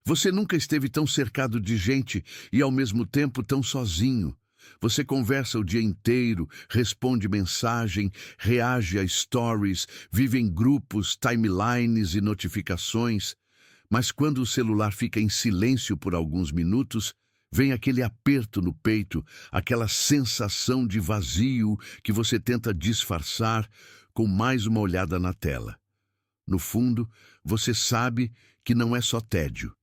Você nunca esteve tão cercado de gente e, ao mesmo tempo, tão sozinho. Você conversa o dia inteiro, responde mensagem, reage a stories, vive em grupos, timelines e notificações. Mas quando o celular fica em silêncio por alguns minutos, vem aquele aperto no peito, aquela sensação de vazio que você tenta disfarçar com mais uma olhada na tela. No fundo, você sabe que não é só tédio.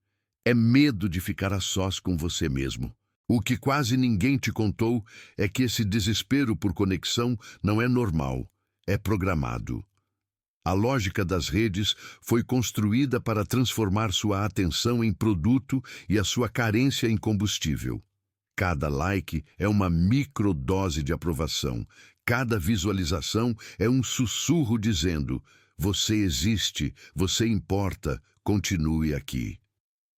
É medo de ficar a sós com você mesmo. O que quase ninguém te contou é que esse desespero por conexão não é normal, é programado. A lógica das redes foi construída para transformar sua atenção em produto e a sua carência em combustível. Cada like é uma microdose de aprovação. Cada visualização é um sussurro dizendo: você existe, você importa, continue aqui.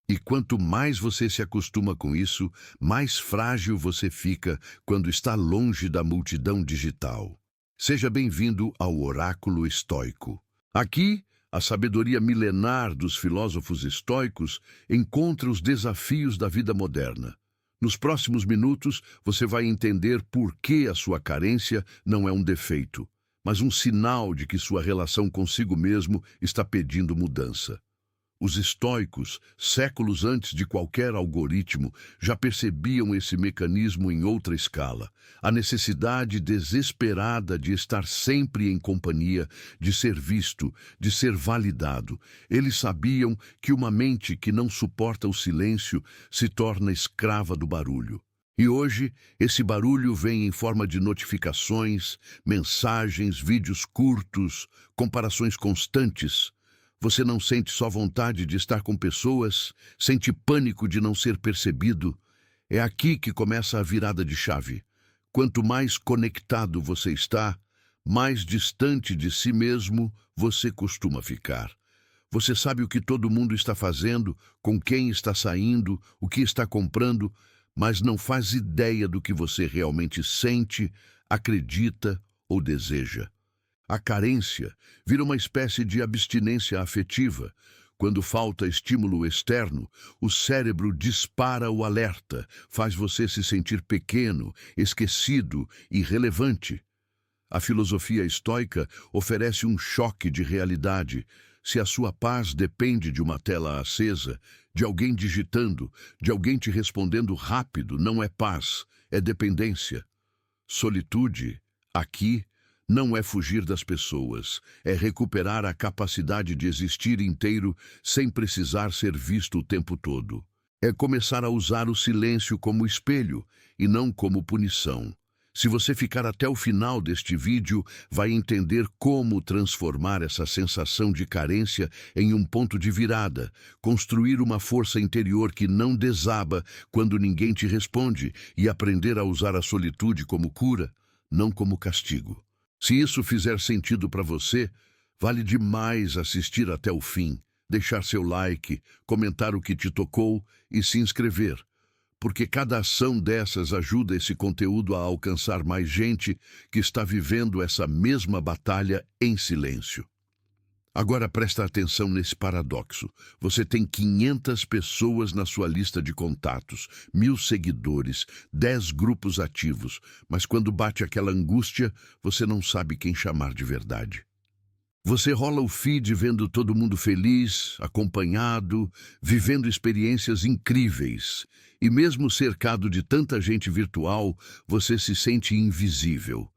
E quanto mais você se acostuma com isso, mais frágil você fica quando está longe da multidão digital. Seja bem-vindo ao Oráculo Estoico. Aqui, a sabedoria milenar dos filósofos estoicos encontra os desafios da vida moderna. Nos próximos minutos, você vai entender por que a sua carência não é um defeito, mas um sinal de que sua relação consigo mesmo está pedindo mudança. Os estoicos, séculos antes de qualquer algoritmo, já percebiam esse mecanismo em outra escala. A necessidade desesperada de estar sempre em companhia, de ser visto, de ser validado. Eles sabiam que uma mente que não suporta o silêncio se torna escrava do barulho. E hoje, esse barulho vem em forma de notificações, mensagens, vídeos curtos, comparações constantes. Você não sente só vontade de estar com pessoas, sente pânico de não ser percebido. É aqui que começa a virada de chave. Quanto mais conectado você está, mais distante de si mesmo você costuma ficar. Você sabe o que todo mundo está fazendo, com quem está saindo, o que está comprando, mas não faz ideia do que você realmente sente, acredita ou deseja. A carência vira uma espécie de abstinência afetiva. Quando falta estímulo externo, o cérebro dispara o alerta, faz você se sentir pequeno, esquecido, irrelevante. A filosofia estoica oferece um choque de realidade. Se a sua paz depende de uma tela acesa, de alguém digitando, de alguém te respondendo rápido, não é paz, é dependência. Solitude, aqui, não é fugir das pessoas, é recuperar a capacidade de existir inteiro sem precisar ser visto o tempo todo. É começar a usar o silêncio como espelho e não como punição. Se você ficar até o final deste vídeo, vai entender como transformar essa sensação de carência em um ponto de virada, construir uma força interior que não desaba quando ninguém te responde e aprender a usar a solitude como cura, não como castigo. Se isso fizer sentido para você, vale demais assistir até o fim, deixar seu like, comentar o que te tocou e se inscrever, porque cada ação dessas ajuda esse conteúdo a alcançar mais gente que está vivendo essa mesma batalha em silêncio. Agora presta atenção nesse paradoxo. Você tem 500 pessoas na sua lista de contatos, 1000 seguidores, 10 grupos ativos, mas quando bate aquela angústia, você não sabe quem chamar de verdade. Você rola o feed vendo todo mundo feliz, acompanhado, vivendo experiências incríveis. E mesmo cercado de tanta gente virtual, você se sente invisível.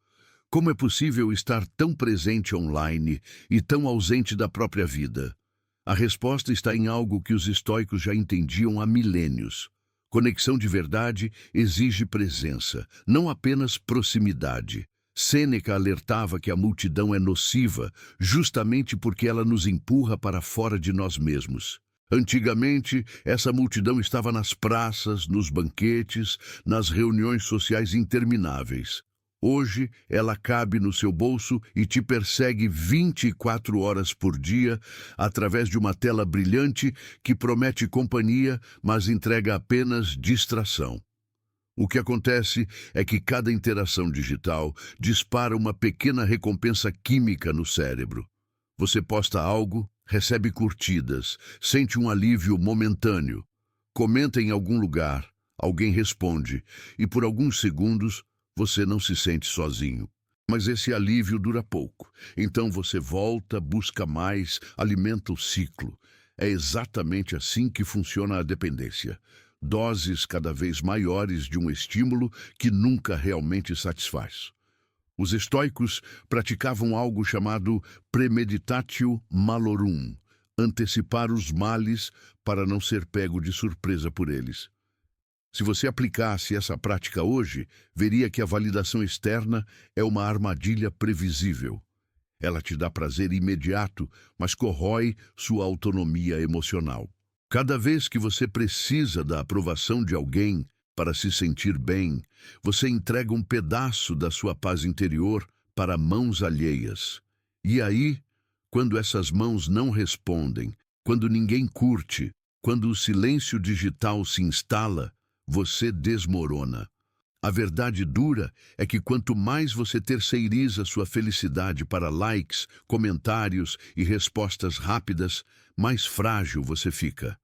Como é possível estar tão presente online e tão ausente da própria vida? A resposta está em algo que os estoicos já entendiam há milênios. Conexão de verdade exige presença, não apenas proximidade. Sêneca alertava que a multidão é nociva justamente porque ela nos empurra para fora de nós mesmos. Antigamente, essa multidão estava nas praças, nos banquetes, nas reuniões sociais intermináveis. Hoje, ela cabe no seu bolso e te persegue 24 horas por dia através de uma tela brilhante que promete companhia, mas entrega apenas distração. O que acontece é que cada interação digital dispara uma pequena recompensa química no cérebro. Você posta algo, recebe curtidas, sente um alívio momentâneo, comenta em algum lugar, alguém responde, e por alguns segundos você não se sente sozinho. Mas esse alívio dura pouco. Então você volta, busca mais, alimenta o ciclo. É exatamente assim que funciona a dependência. Doses cada vez maiores de um estímulo que nunca realmente satisfaz. Os estoicos praticavam algo chamado premeditatio malorum, antecipar os males para não ser pego de surpresa por eles. Se você aplicasse essa prática hoje, veria que a validação externa é uma armadilha previsível. Ela te dá prazer imediato, mas corrói sua autonomia emocional. Cada vez que você precisa da aprovação de alguém para se sentir bem, você entrega um pedaço da sua paz interior para mãos alheias. E aí, quando essas mãos não respondem, quando ninguém curte, quando o silêncio digital se instala, você desmorona. A verdade dura é que quanto mais você terceiriza sua felicidade para likes, comentários e respostas rápidas, mais frágil você fica.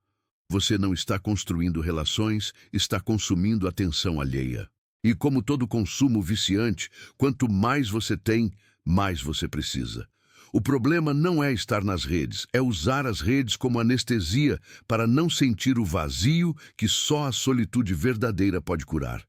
Você não está construindo relações, está consumindo atenção alheia. E como todo consumo viciante, quanto mais você tem, mais você precisa. O problema não é estar nas redes, é usar as redes como anestesia para não sentir o vazio que só a solitude verdadeira pode curar.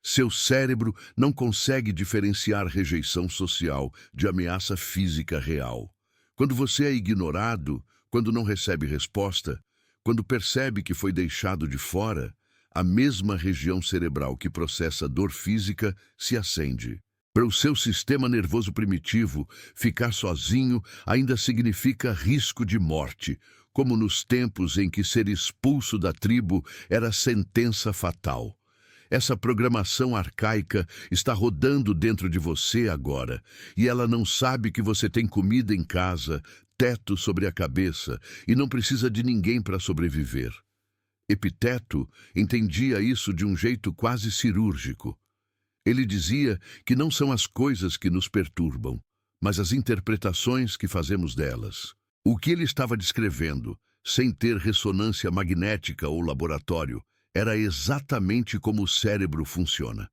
Seu cérebro não consegue diferenciar rejeição social de ameaça física real. Quando você é ignorado, quando não recebe resposta, quando percebe que foi deixado de fora, a mesma região cerebral que processa dor física se acende. Para o seu sistema nervoso primitivo, ficar sozinho ainda significa risco de morte, como nos tempos em que ser expulso da tribo era sentença fatal. Essa programação arcaica está rodando dentro de você agora, e ela não sabe que você tem comida em casa, teto sobre a cabeça, e não precisa de ninguém para sobreviver. Epiteto entendia isso de um jeito quase cirúrgico. Ele dizia que não são as coisas que nos perturbam, mas as interpretações que fazemos delas. O que ele estava descrevendo, sem ter ressonância magnética ou laboratório, era exatamente como o cérebro funciona.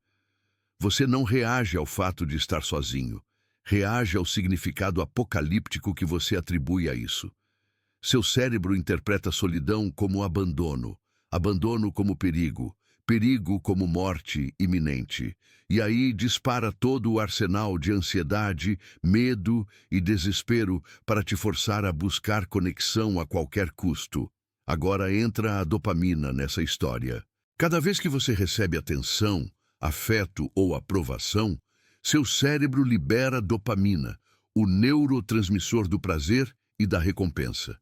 Você não reage ao fato de estar sozinho, reage ao significado apocalíptico que você atribui a isso. Seu cérebro interpreta solidão como abandono, abandono como perigo, perigo como morte iminente, e aí dispara todo o arsenal de ansiedade, medo e desespero para te forçar a buscar conexão a qualquer custo. Agora entra a dopamina nessa história. Cada vez que você recebe atenção, afeto ou aprovação, seu cérebro libera dopamina, o neurotransmissor do prazer e da recompensa.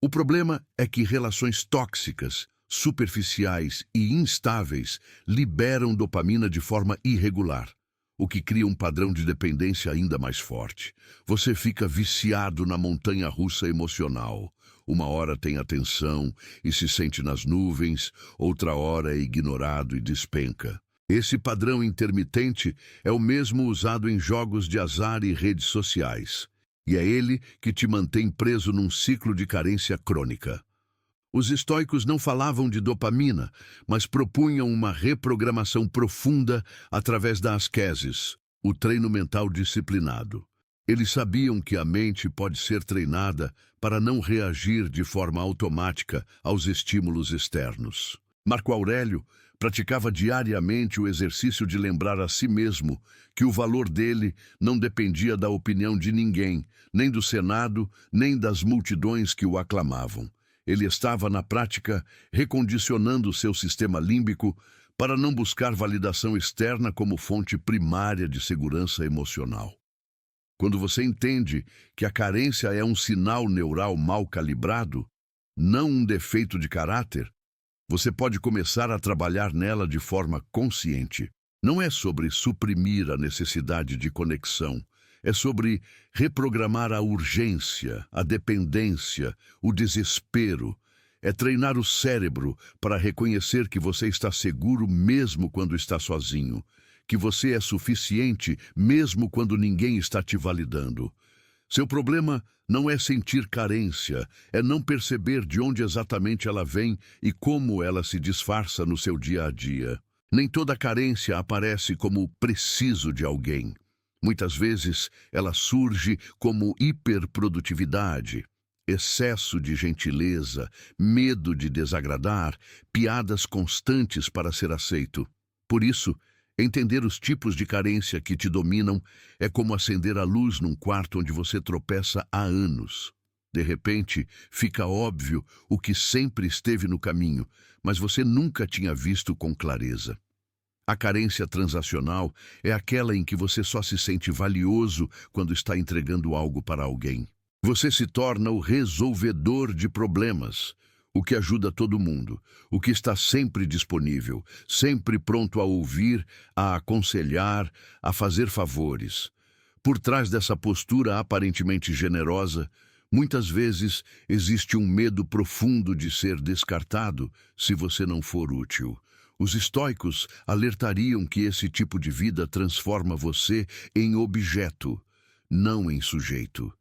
O problema é que relações tóxicas, superficiais e instáveis liberam dopamina de forma irregular, o que cria um padrão de dependência ainda mais forte. Você fica viciado na montanha-russa emocional. Uma hora tem atenção e se sente nas nuvens, outra hora é ignorado e despenca. Esse padrão intermitente é o mesmo usado em jogos de azar e redes sociais, e é ele que te mantém preso num ciclo de carência crônica. Os estoicos não falavam de dopamina, mas propunham uma reprogramação profunda através da ascesis, o treino mental disciplinado. Eles sabiam que a mente pode ser treinada para não reagir de forma automática aos estímulos externos. Marco Aurélio praticava diariamente o exercício de lembrar a si mesmo que o valor dele não dependia da opinião de ninguém, nem do Senado, nem das multidões que o aclamavam. Ele estava, na prática, recondicionando seu sistema límbico para não buscar validação externa como fonte primária de segurança emocional. Quando você entende que a carência é um sinal neural mal calibrado, não um defeito de caráter, você pode começar a trabalhar nela de forma consciente. Não é sobre suprimir a necessidade de conexão, é sobre reprogramar a urgência, a dependência, o desespero. É treinar o cérebro para reconhecer que você está seguro mesmo quando está sozinho, que você é suficiente mesmo quando ninguém está te validando. Seu problema não é sentir carência, é não perceber de onde exatamente ela vem e como ela se disfarça no seu dia a dia. Nem toda carência aparece como preciso de alguém. Muitas vezes ela surge como hiperprodutividade, excesso de gentileza, medo de desagradar, piadas constantes para ser aceito. Por isso, entender os tipos de carência que te dominam é como acender a luz num quarto onde você tropeça há anos. De repente, fica óbvio o que sempre esteve no caminho, mas você nunca tinha visto com clareza. A carência transacional é aquela em que você só se sente valioso quando está entregando algo para alguém. Você se torna o resolvedor de problemas, o que ajuda todo mundo, o que está sempre disponível, sempre pronto a ouvir, a aconselhar, a fazer favores. Por trás dessa postura aparentemente generosa, muitas vezes existe um medo profundo de ser descartado se você não for útil. Os estoicos alertariam que esse tipo de vida transforma você em objeto, não em sujeito.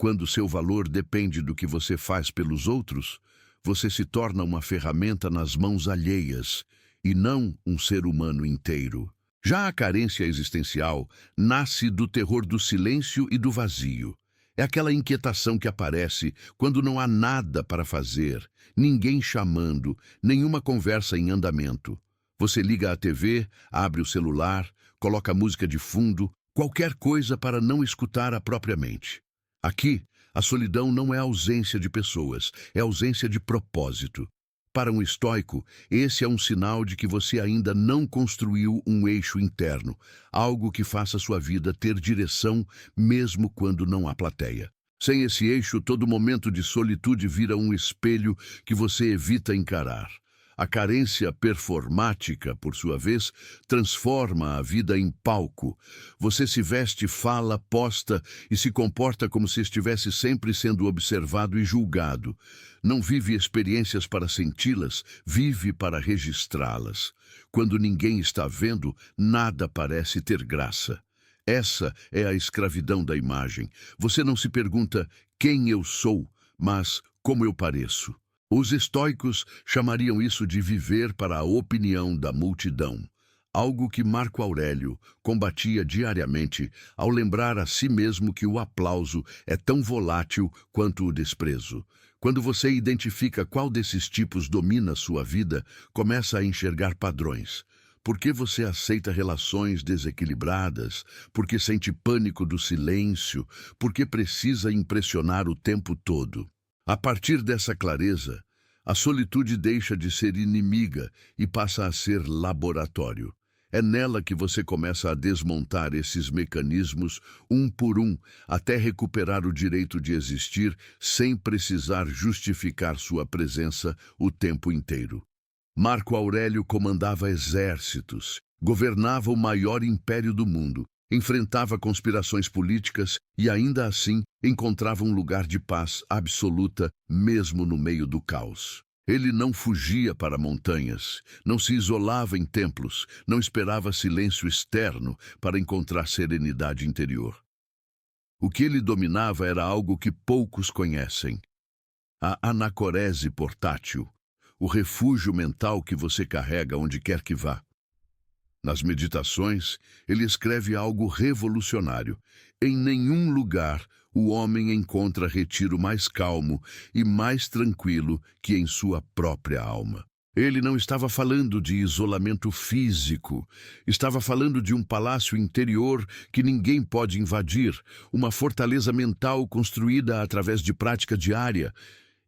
Quando seu valor depende do que você faz pelos outros, você se torna uma ferramenta nas mãos alheias e não um ser humano inteiro. Já a carência existencial nasce do terror do silêncio e do vazio. É aquela inquietação que aparece quando não há nada para fazer, ninguém chamando, nenhuma conversa em andamento. Você liga a TV, abre o celular, coloca música de fundo, qualquer coisa para não escutar a própria mente. Aqui, a solidão não é ausência de pessoas, é ausência de propósito. Para um estoico, esse é um sinal de que você ainda não construiu um eixo interno, algo que faça sua vida ter direção mesmo quando não há plateia. Sem esse eixo, todo momento de solitude vira um espelho que você evita encarar. A carência performática, por sua vez, transforma a vida em palco. Você se veste, fala, posta e se comporta como se estivesse sempre sendo observado e julgado. Não vive experiências para senti-las, vive para registrá-las. Quando ninguém está vendo, nada parece ter graça. Essa é a escravidão da imagem. Você não se pergunta quem eu sou, mas como eu pareço. Os estoicos chamariam isso de viver para a opinião da multidão, algo que Marco Aurélio combatia diariamente ao lembrar a si mesmo que o aplauso é tão volátil quanto o desprezo. Quando você identifica qual desses tipos domina sua vida, começa a enxergar padrões. Por que você aceita relações desequilibradas? Por que sente pânico do silêncio? Por que precisa impressionar o tempo todo? A partir dessa clareza, a solitude deixa de ser inimiga e passa a ser laboratório. É nela que você começa a desmontar esses mecanismos um por um, até recuperar o direito de existir sem precisar justificar sua presença o tempo inteiro. Marco Aurélio comandava exércitos, governava o maior império do mundo, enfrentava conspirações políticas e, ainda assim, encontrava um lugar de paz absoluta, mesmo no meio do caos. Ele não fugia para montanhas, não se isolava em templos, não esperava silêncio externo para encontrar serenidade interior. O que ele dominava era algo que poucos conhecem: a anacorese portátil, o refúgio mental que você carrega onde quer que vá. Nas meditações, ele escreve algo revolucionário. Em nenhum lugar o homem encontra retiro mais calmo e mais tranquilo que em sua própria alma. Ele não estava falando de isolamento físico, estava falando de um palácio interior que ninguém pode invadir, uma fortaleza mental construída através de prática diária.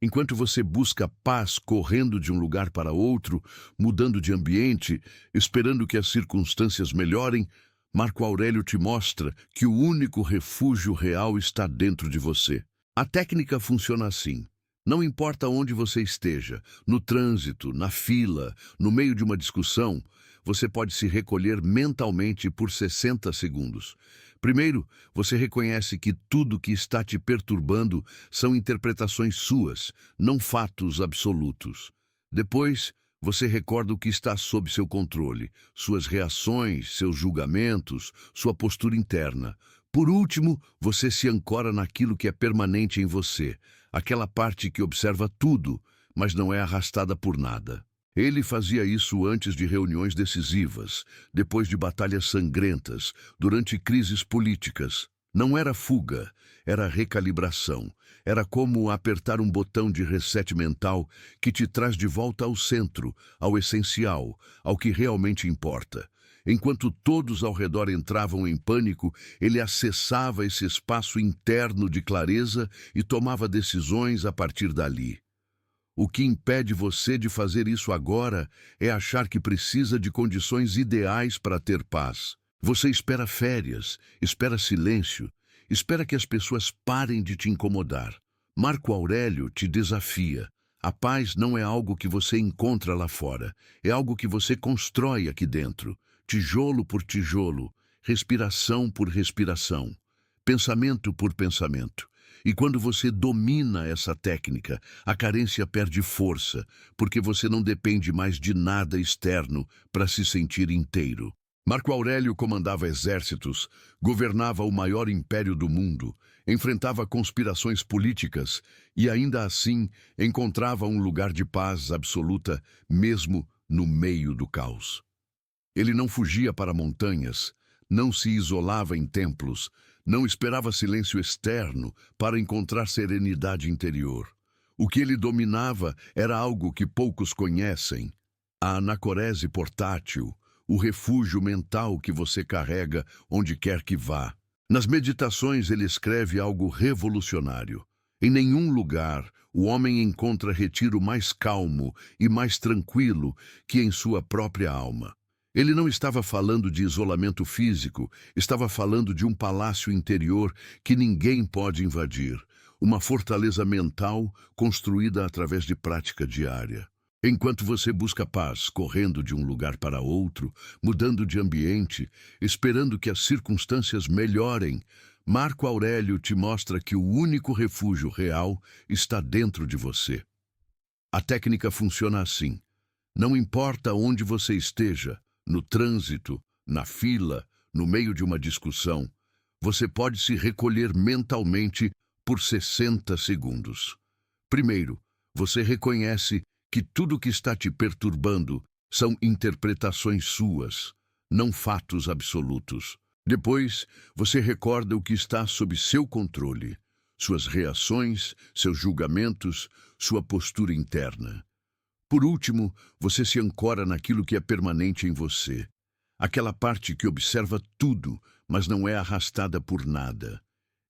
Enquanto você busca paz correndo de um lugar para outro, mudando de ambiente, esperando que as circunstâncias melhorem, Marco Aurélio te mostra que o único refúgio real está dentro de você. A técnica funciona assim. Não importa onde você esteja, no trânsito, na fila, no meio de uma discussão, você pode se recolher mentalmente por 60 segundos. Primeiro, você reconhece que tudo que está te perturbando são interpretações suas, não fatos absolutos. Depois, você recorda o que está sob seu controle, suas reações, seus julgamentos, sua postura interna. Por último, você se ancora naquilo que é permanente em você, aquela parte que observa tudo, mas não é arrastada por nada. Ele fazia isso antes de reuniões decisivas, depois de batalhas sangrentas, durante crises políticas. Não era fuga, era recalibração. Era como apertar um botão de reset mental que te traz de volta ao centro, ao essencial, ao que realmente importa. Enquanto todos ao redor entravam em pânico, ele acessava esse espaço interno de clareza e tomava decisões a partir dali. O que impede você de fazer isso agora é achar que precisa de condições ideais para ter paz. Você espera férias, espera silêncio, espera que as pessoas parem de te incomodar. Marco Aurélio te desafia. A paz não é algo que você encontra lá fora, é algo que você constrói aqui dentro, tijolo por tijolo, respiração por respiração, pensamento por pensamento. E quando você domina essa técnica, a carência perde força, porque você não depende mais de nada externo para se sentir inteiro. Marco Aurélio comandava exércitos, governava o maior império do mundo, enfrentava conspirações políticas e, ainda assim, encontrava um lugar de paz absoluta, mesmo no meio do caos. Ele não fugia para montanhas, não se isolava em templos, não esperava silêncio externo para encontrar serenidade interior. O que ele dominava era algo que poucos conhecem: a anacorese portátil, o refúgio mental que você carrega onde quer que vá. Nas meditações ele escreve algo revolucionário. Em nenhum lugar o homem encontra retiro mais calmo e mais tranquilo que em sua própria alma. Ele não estava falando de isolamento físico, estava falando de um palácio interior que ninguém pode invadir, uma fortaleza mental construída através de prática diária. Enquanto você busca paz, correndo de um lugar para outro, mudando de ambiente, esperando que as circunstâncias melhorem, Marco Aurélio te mostra que o único refúgio real está dentro de você. A técnica funciona assim: não importa onde você esteja, no trânsito, na fila, no meio de uma discussão, você pode se recolher mentalmente por 60 segundos. Primeiro, você reconhece que tudo que está te perturbando são interpretações suas, não fatos absolutos. Depois, você recorda o que está sob seu controle, suas reações, seus julgamentos, sua postura interna. Por último, você se ancora naquilo que é permanente em você, aquela parte que observa tudo, mas não é arrastada por nada.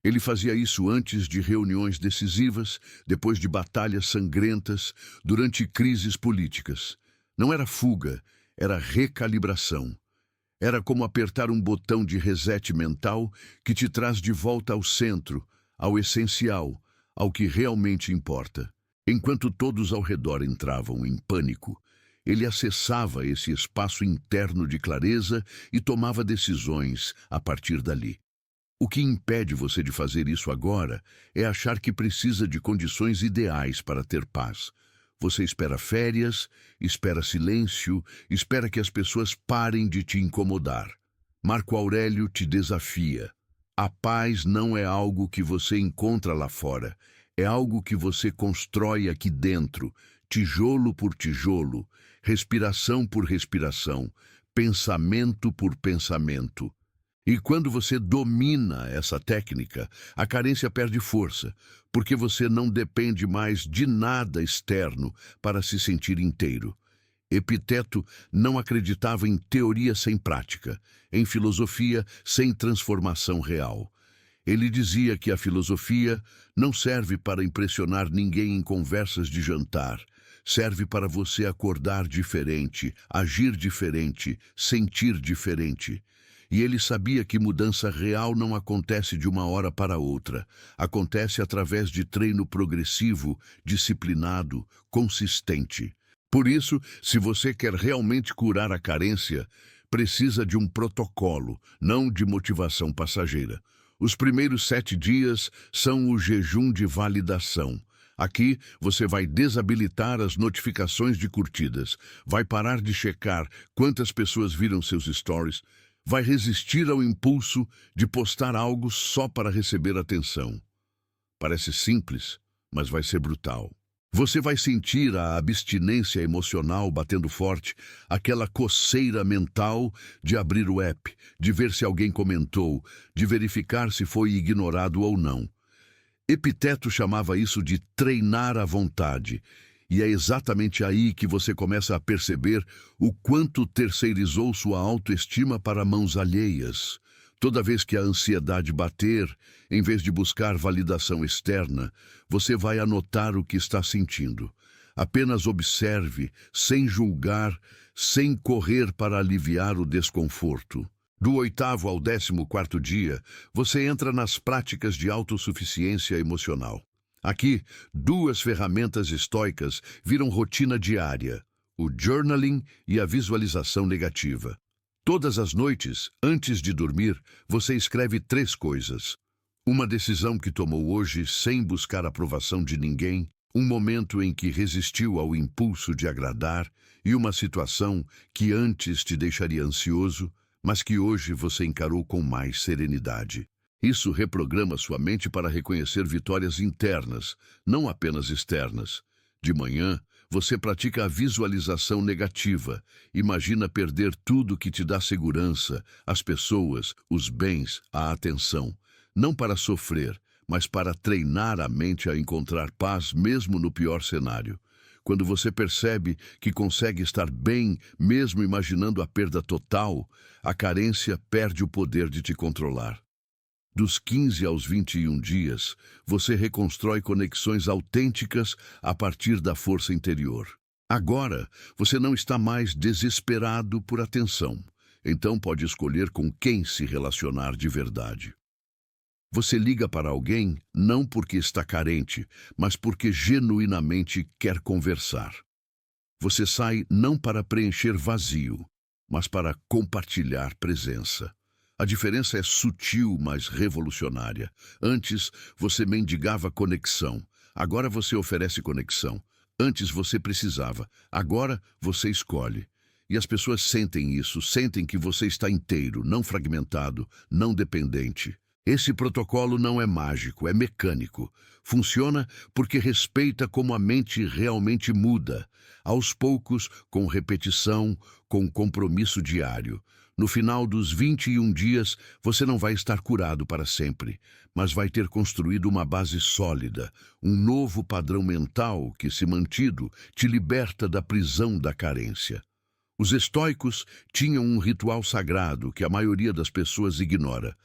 Ele fazia isso antes de reuniões decisivas, depois de batalhas sangrentas, durante crises políticas. Não era fuga, era recalibração. Era como apertar um botão de reset mental que te traz de volta ao centro, ao essencial, ao que realmente importa. Enquanto todos ao redor entravam em pânico, ele acessava esse espaço interno de clareza e tomava decisões a partir dali. O que impede você de fazer isso agora é achar que precisa de condições ideais para ter paz. Você espera férias, espera silêncio, espera que as pessoas parem de te incomodar. Marco Aurélio te desafia. A paz não é algo que você encontra lá fora, é algo que você constrói aqui dentro, tijolo por tijolo, respiração por respiração, pensamento por pensamento. E quando você domina essa técnica, a carência perde força, porque você não depende mais de nada externo para se sentir inteiro. Epiteto não acreditava em teoria sem prática, em filosofia sem transformação real. Ele dizia que a filosofia não serve para impressionar ninguém em conversas de jantar. Serve para você acordar diferente, agir diferente, sentir diferente. E ele sabia que mudança real não acontece de uma hora para outra. Acontece através de treino progressivo, disciplinado, consistente. Por isso, se você quer realmente curar a carência, precisa de um protocolo, não de motivação passageira. Os primeiros 7 dias são o jejum de validação. Aqui você vai desabilitar as notificações de curtidas, vai parar de checar quantas pessoas viram seus stories, Vai resistir ao impulso de postar algo só para receber atenção. Parece simples, mas vai ser brutal. Você vai sentir a abstinência emocional batendo forte, aquela coceira mental de abrir o app, de ver se alguém comentou, de verificar se foi ignorado ou não. Epiteto chamava isso de treinar a vontade. E é exatamente aí que você começa a perceber o quanto terceirizou sua autoestima para mãos alheias. Toda vez que a ansiedade bater, em vez de buscar validação externa, você vai anotar o que está sentindo. Apenas observe, sem julgar, sem correr para aliviar o desconforto. Do 8º ao 14º dia, você entra nas práticas de autossuficiência emocional. Aqui, 2 ferramentas estoicas viram rotina diária: o journaling e a visualização negativa. Todas as noites, antes de dormir, você escreve 3 coisas. Uma decisão que tomou hoje sem buscar aprovação de ninguém, um momento em que resistiu ao impulso de agradar e uma situação que antes te deixaria ansioso, mas que hoje você encarou com mais serenidade. Isso reprograma sua mente para reconhecer vitórias internas, não apenas externas. De manhã, você pratica a visualização negativa. Imagina perder tudo que te dá segurança, as pessoas, os bens, a atenção. Não para sofrer, mas para treinar a mente a encontrar paz mesmo no pior cenário. Quando você percebe que consegue estar bem mesmo imaginando a perda total, a carência perde o poder de te controlar. Dos 15 aos 21 dias, você reconstrói conexões autênticas a partir da força interior. Agora, você não está mais desesperado por atenção, então pode escolher com quem se relacionar de verdade. Você liga para alguém não porque está carente, mas porque genuinamente quer conversar. Você sai não para preencher vazio, mas para compartilhar presença. A diferença é sutil, mas revolucionária. Antes, você mendigava conexão. Agora você oferece conexão. Antes você precisava. Agora você escolhe. E as pessoas sentem isso, sentem que você está inteiro, não fragmentado, não dependente. Esse protocolo não é mágico, é mecânico. Funciona porque respeita como a mente realmente muda. Aos poucos, com repetição, com compromisso diário. No final dos 21 dias, você não vai estar curado para sempre, mas vai ter construído uma base sólida, um novo padrão mental que, se mantido, te liberta da prisão da carência. Os estoicos tinham um ritual sagrado que a maioria das pessoas ignora: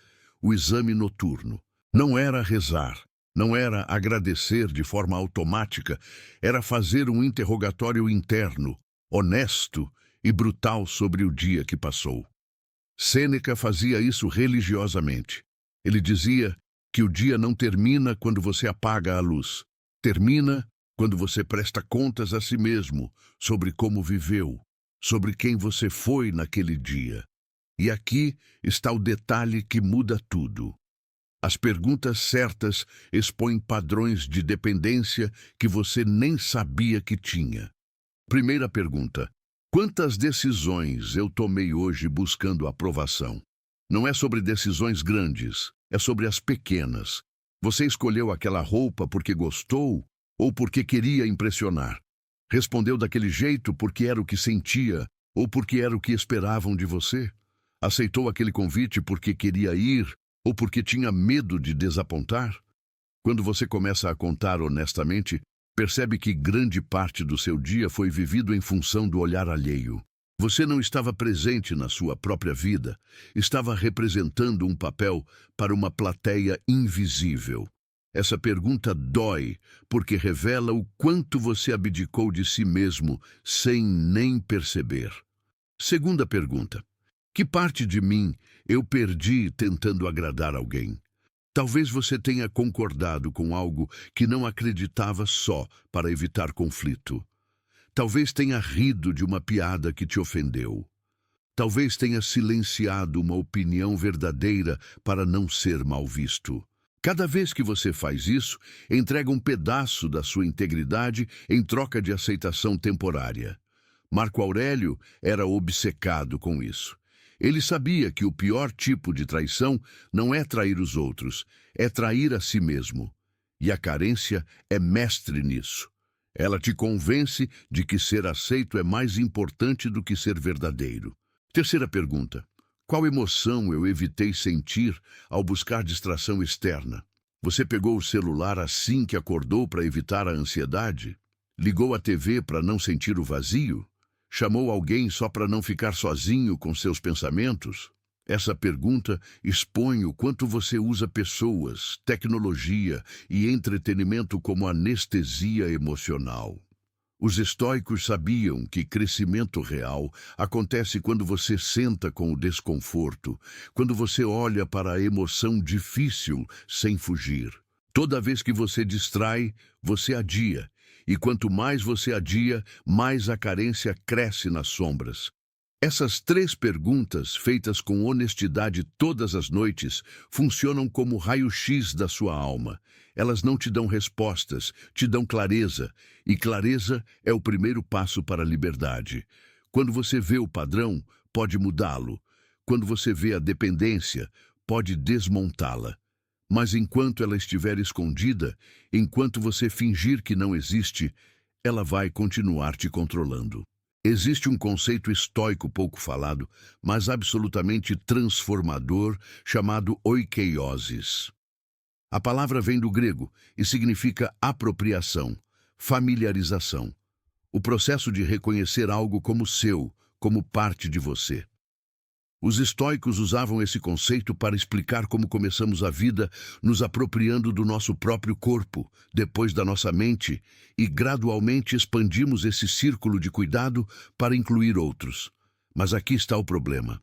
o exame noturno. Não era rezar, não era agradecer de forma automática, era fazer um interrogatório interno, honesto e brutal sobre o dia que passou. Sêneca fazia isso religiosamente. Ele dizia que o dia não termina quando você apaga a luz. Termina quando você presta contas a si mesmo sobre como viveu, sobre quem você foi naquele dia. E aqui está o detalhe que muda tudo. As perguntas certas expõem padrões de dependência que você nem sabia que tinha. Primeira pergunta: quantas decisões eu tomei hoje buscando aprovação? Não é sobre decisões grandes, é sobre as pequenas. Você escolheu aquela roupa porque gostou ou porque queria impressionar? Respondeu daquele jeito porque era o que sentia ou porque era o que esperavam de você? Aceitou aquele convite porque queria ir ou porque tinha medo de desapontar? Quando você começa a contar honestamente, percebe que grande parte do seu dia foi vivido em função do olhar alheio. Você não estava presente na sua própria vida, estava representando um papel para uma plateia invisível. Essa pergunta dói, porque revela o quanto você abdicou de si mesmo sem nem perceber. Segunda pergunta: que parte de mim eu perdi tentando agradar alguém? Talvez você tenha concordado com algo que não acreditava só para evitar conflito. Talvez tenha rido de uma piada que te ofendeu. Talvez tenha silenciado uma opinião verdadeira para não ser mal visto. Cada vez que você faz isso, entrega um pedaço da sua integridade em troca de aceitação temporária. Marco Aurélio era obcecado com isso. Ele sabia que o pior tipo de traição não é trair os outros, é trair a si mesmo. E a carência é mestre nisso. Ela te convence de que ser aceito é mais importante do que ser verdadeiro. Terceira pergunta: qual emoção eu evitei sentir ao buscar distração externa? Você pegou o celular assim que acordou para evitar a ansiedade? Ligou a TV para não sentir o vazio? Chamou alguém só para não ficar sozinho com seus pensamentos? Essa pergunta expõe o quanto você usa pessoas, tecnologia e entretenimento como anestesia emocional. Os estoicos sabiam que crescimento real acontece quando você senta com o desconforto, quando você olha para a emoção difícil sem fugir. Toda vez que você distrai, você adia. E quanto mais você adia, mais a carência cresce nas sombras. Essas 3 perguntas, feitas com honestidade todas as noites, funcionam como raio-x da sua alma. Elas não te dão respostas, te dão clareza. E clareza é o primeiro passo para a liberdade. Quando você vê o padrão, pode mudá-lo. Quando você vê a dependência, pode desmontá-la. Mas enquanto ela estiver escondida, enquanto você fingir que não existe, ela vai continuar te controlando. Existe um conceito estoico pouco falado, mas absolutamente transformador, chamado oikeiosis. A palavra vem do grego e significa apropriação, familiarização. O processo de reconhecer algo como seu, como parte de você. Os estoicos usavam esse conceito para explicar como começamos a vida nos apropriando do nosso próprio corpo, depois da nossa mente, e gradualmente expandimos esse círculo de cuidado para incluir outros. Mas aqui está o problema.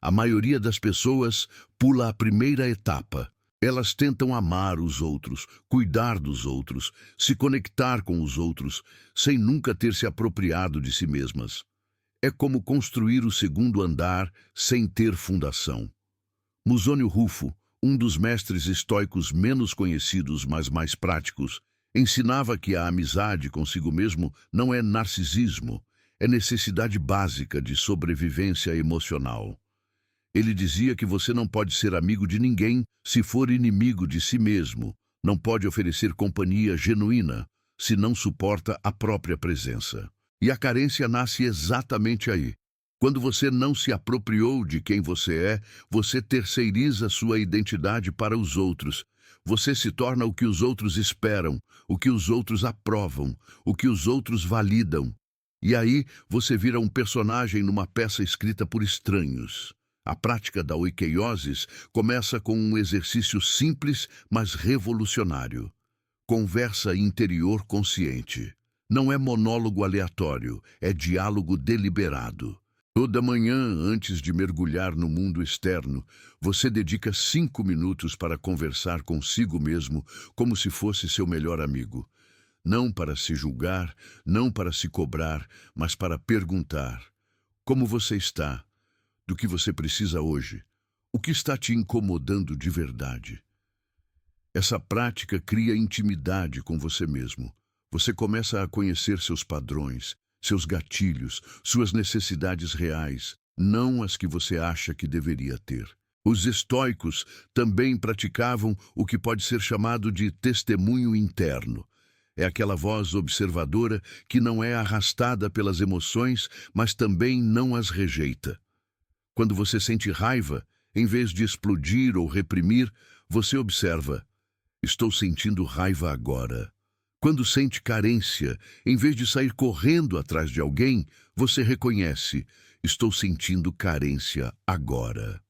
A maioria das pessoas pula a primeira etapa. Elas tentam amar os outros, cuidar dos outros, se conectar com os outros, sem nunca ter se apropriado de si mesmas. É como construir o segundo andar sem ter fundação. Musônio Rufo, um dos mestres estoicos menos conhecidos, mas mais práticos, ensinava que a amizade consigo mesmo não é narcisismo, é necessidade básica de sobrevivência emocional. Ele dizia que você não pode ser amigo de ninguém se for inimigo de si mesmo, não pode oferecer companhia genuína se não suporta a própria presença. E a carência nasce exatamente aí. Quando você não se apropriou de quem você é, você terceiriza sua identidade para os outros. Você se torna o que os outros esperam, o que os outros aprovam, o que os outros validam. E aí você vira um personagem numa peça escrita por estranhos. A prática da oikeiosis começa com um exercício simples, mas revolucionário. Conversa interior consciente. Não é monólogo aleatório, é diálogo deliberado. Toda manhã, antes de mergulhar no mundo externo, você dedica 5 minutos para conversar consigo mesmo como se fosse seu melhor amigo. Não para se julgar, não para se cobrar, mas para perguntar: como você está? Do que você precisa hoje? O que está te incomodando de verdade? Essa prática cria intimidade com você mesmo. Você começa a conhecer seus padrões, seus gatilhos, suas necessidades reais, não as que você acha que deveria ter. Os estoicos também praticavam o que pode ser chamado de testemunho interno. É aquela voz observadora que não é arrastada pelas emoções, mas também não as rejeita. Quando você sente raiva, em vez de explodir ou reprimir, você observa: estou sentindo raiva agora. Quando sente carência, em vez de sair correndo atrás de alguém, você reconhece: estou sentindo carência agora.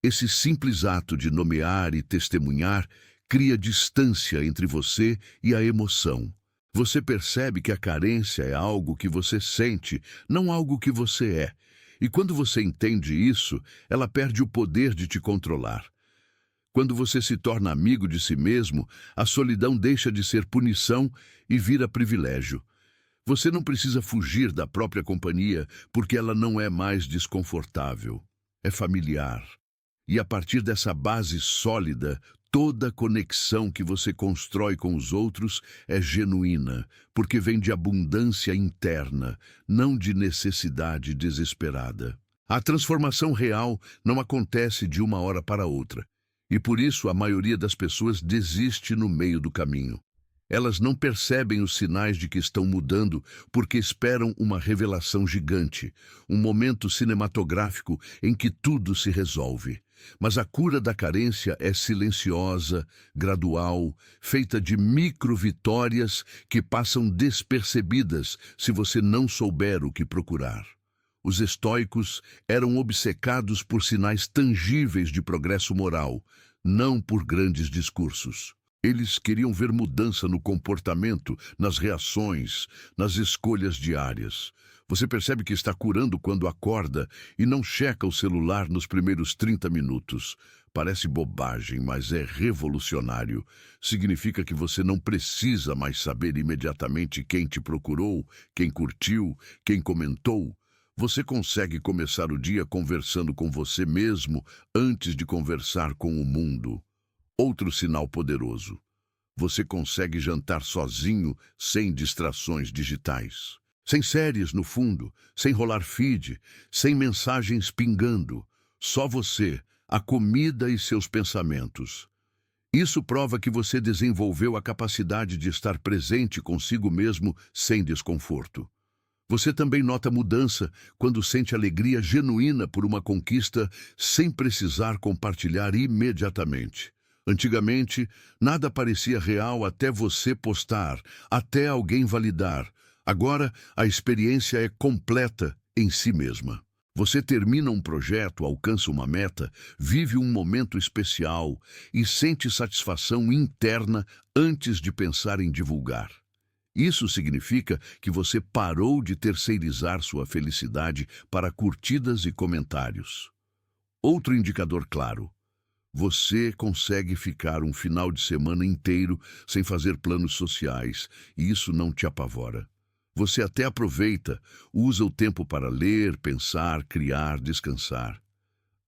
Esse simples ato de nomear e testemunhar cria distância entre você e a emoção. Você percebe que a carência é algo que você sente, não algo que você é. E quando você entende isso, ela perde o poder de te controlar. Quando você se torna amigo de si mesmo, a solidão deixa de ser punição e vira privilégio. Você não precisa fugir da própria companhia porque ela não é mais desconfortável. É familiar. E a partir dessa base sólida, toda conexão que você constrói com os outros é genuína, porque vem de abundância interna, não de necessidade desesperada. A transformação real não acontece de uma hora para outra, e por isso a maioria das pessoas desiste no meio do caminho. Elas não percebem os sinais de que estão mudando porque esperam uma revelação gigante, um momento cinematográfico em que tudo se resolve. Mas a cura da carência é silenciosa, gradual, feita de micro-vitórias que passam despercebidas se você não souber o que procurar. Os estoicos eram obcecados por sinais tangíveis de progresso moral, não por grandes discursos. Eles queriam ver mudança no comportamento, nas reações, nas escolhas diárias. Você percebe que está curando quando acorda e não checa o celular nos primeiros 30 minutos. Parece bobagem, mas é revolucionário. Significa que você não precisa mais saber imediatamente quem te procurou, quem curtiu, quem comentou. Você consegue começar o dia conversando com você mesmo antes de conversar com o mundo. Outro sinal poderoso. Você consegue jantar sozinho, sem distrações digitais. Sem séries no fundo, sem rolar feed, sem mensagens pingando. Só você, a comida e seus pensamentos. Isso prova que você desenvolveu a capacidade de estar presente consigo mesmo sem desconforto. Você também nota mudança quando sente alegria genuína por uma conquista sem precisar compartilhar imediatamente. Antigamente, nada parecia real até você postar, até alguém validar. Agora, a experiência é completa em si mesma. Você termina um projeto, alcança uma meta, vive um momento especial e sente satisfação interna antes de pensar em divulgar. Isso significa que você parou de terceirizar sua felicidade para curtidas e comentários. Outro indicador claro. Você consegue ficar um final de semana inteiro sem fazer planos sociais, e isso não te apavora. Você até aproveita, usa o tempo para ler, pensar, criar, descansar.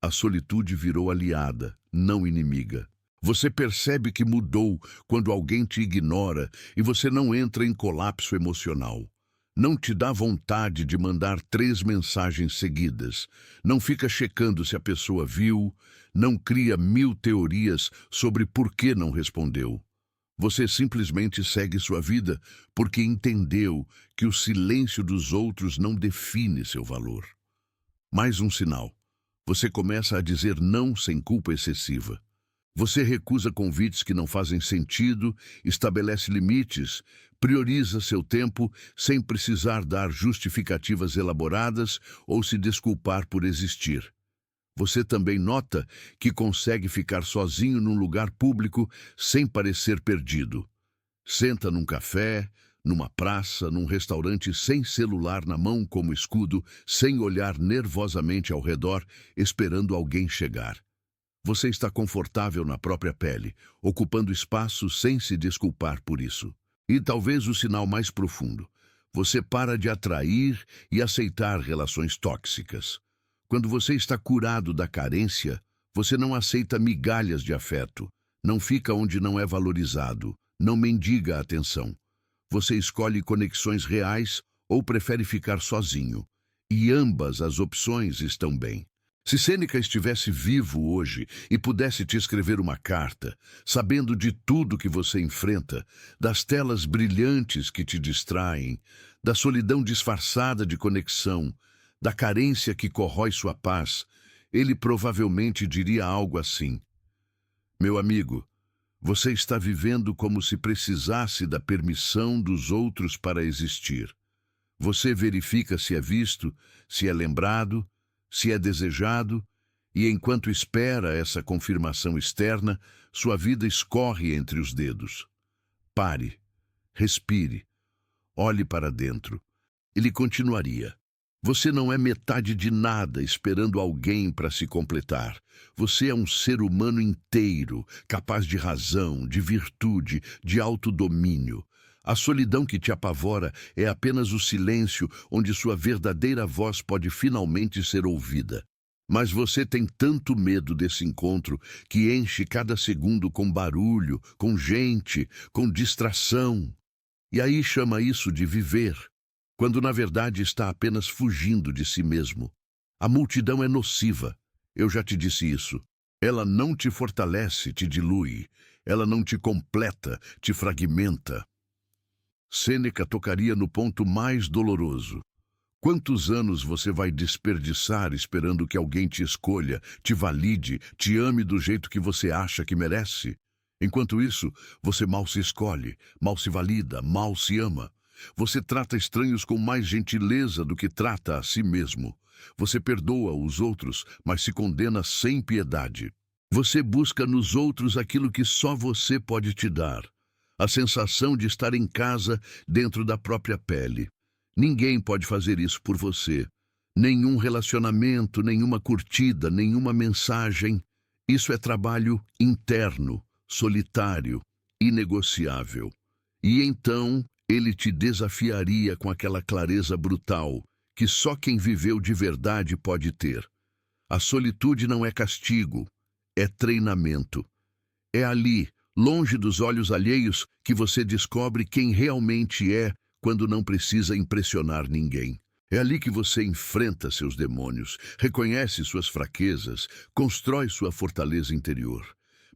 A solitude virou aliada, não inimiga. Você percebe que mudou quando alguém te ignora e você não entra em colapso emocional. Não te dá vontade de mandar 3 mensagens seguidas. Não fica checando se a pessoa viu, não cria 1000 teorias sobre por que não respondeu. Você simplesmente segue sua vida porque entendeu que o silêncio dos outros não define seu valor. Mais um sinal. Você começa a dizer não sem culpa excessiva. Você recusa convites que não fazem sentido, estabelece limites, prioriza seu tempo sem precisar dar justificativas elaboradas ou se desculpar por existir. Você também nota que consegue ficar sozinho num lugar público sem parecer perdido. Senta num café, numa praça, num restaurante sem celular na mão como escudo, sem olhar nervosamente ao redor, esperando alguém chegar. Você está confortável na própria pele, ocupando espaço sem se desculpar por isso. E talvez o sinal mais profundo. Você para de atrair e aceitar relações tóxicas. Quando você está curado da carência, você não aceita migalhas de afeto, não fica onde não é valorizado, não mendiga a atenção. Você escolhe conexões reais ou prefere ficar sozinho. E ambas as opções estão bem. Se Sêneca estivesse vivo hoje e pudesse te escrever uma carta, sabendo de tudo que você enfrenta, das telas brilhantes que te distraem, da solidão disfarçada de conexão, da carência que corrói sua paz, ele provavelmente diria algo assim: Meu amigo, você está vivendo como se precisasse da permissão dos outros para existir. Você verifica se é visto, se é lembrado, se é desejado, e enquanto espera essa confirmação externa, sua vida escorre entre os dedos. Pare, respire, olhe para dentro. Ele continuaria. Você não é metade de nada esperando alguém para se completar. Você é um ser humano inteiro, capaz de razão, de virtude, de autodomínio. A solidão que te apavora é apenas o silêncio onde sua verdadeira voz pode finalmente ser ouvida. Mas você tem tanto medo desse encontro que enche cada segundo com barulho, com gente, com distração. E aí chama isso de viver, quando na verdade está apenas fugindo de si mesmo. A multidão é nociva. Eu já te disse isso. Ela não te fortalece, te dilui. Ela não te completa, te fragmenta. Sêneca tocaria no ponto mais doloroso. Quantos anos você vai desperdiçar esperando que alguém te escolha, te valide, te ame do jeito que você acha que merece? Enquanto isso, você mal se escolhe, mal se valida, mal se ama. Você trata estranhos com mais gentileza do que trata a si mesmo. Você perdoa os outros, mas se condena sem piedade. Você busca nos outros aquilo que só você pode te dar. A sensação de estar em casa dentro da própria pele. Ninguém pode fazer isso por você. Nenhum relacionamento, nenhuma curtida, nenhuma mensagem. Isso é trabalho interno, solitário, inegociável. E então ele te desafiaria com aquela clareza brutal que só quem viveu de verdade pode ter. A solitude não é castigo, é treinamento. É ali, longe dos olhos alheios, que você descobre quem realmente é quando não precisa impressionar ninguém. É ali que você enfrenta seus demônios, reconhece suas fraquezas, constrói sua fortaleza interior.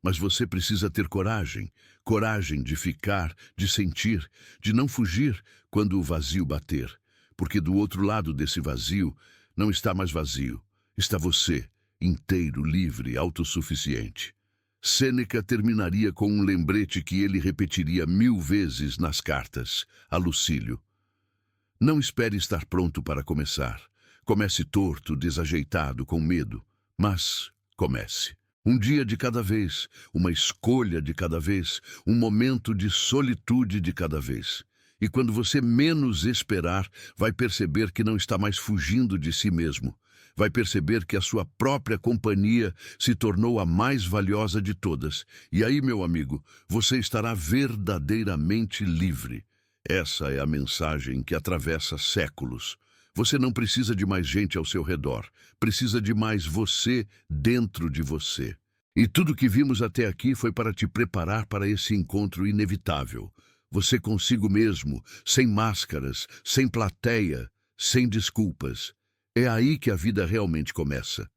Mas você precisa ter coragem, coragem de ficar, de sentir, de não fugir quando o vazio bater. Porque do outro lado desse vazio não está mais vazio, está você, inteiro, livre, autossuficiente. Sêneca terminaria com um lembrete que ele repetiria 1000 vezes nas cartas, a Lucílio. Não espere estar pronto para começar. Comece torto, desajeitado, com medo, mas comece. Um dia de cada vez, uma escolha de cada vez, um momento de solitude de cada vez. E quando você menos esperar, vai perceber que não está mais fugindo de si mesmo. Vai perceber que a sua própria companhia se tornou a mais valiosa de todas. E aí, meu amigo, você estará verdadeiramente livre. Essa é a mensagem que atravessa séculos. Você não precisa de mais gente ao seu redor. Precisa de mais você dentro de você. E tudo que vimos até aqui foi para te preparar para esse encontro inevitável. Você consigo mesmo, sem máscaras, sem plateia, sem desculpas. É aí que a vida realmente começa.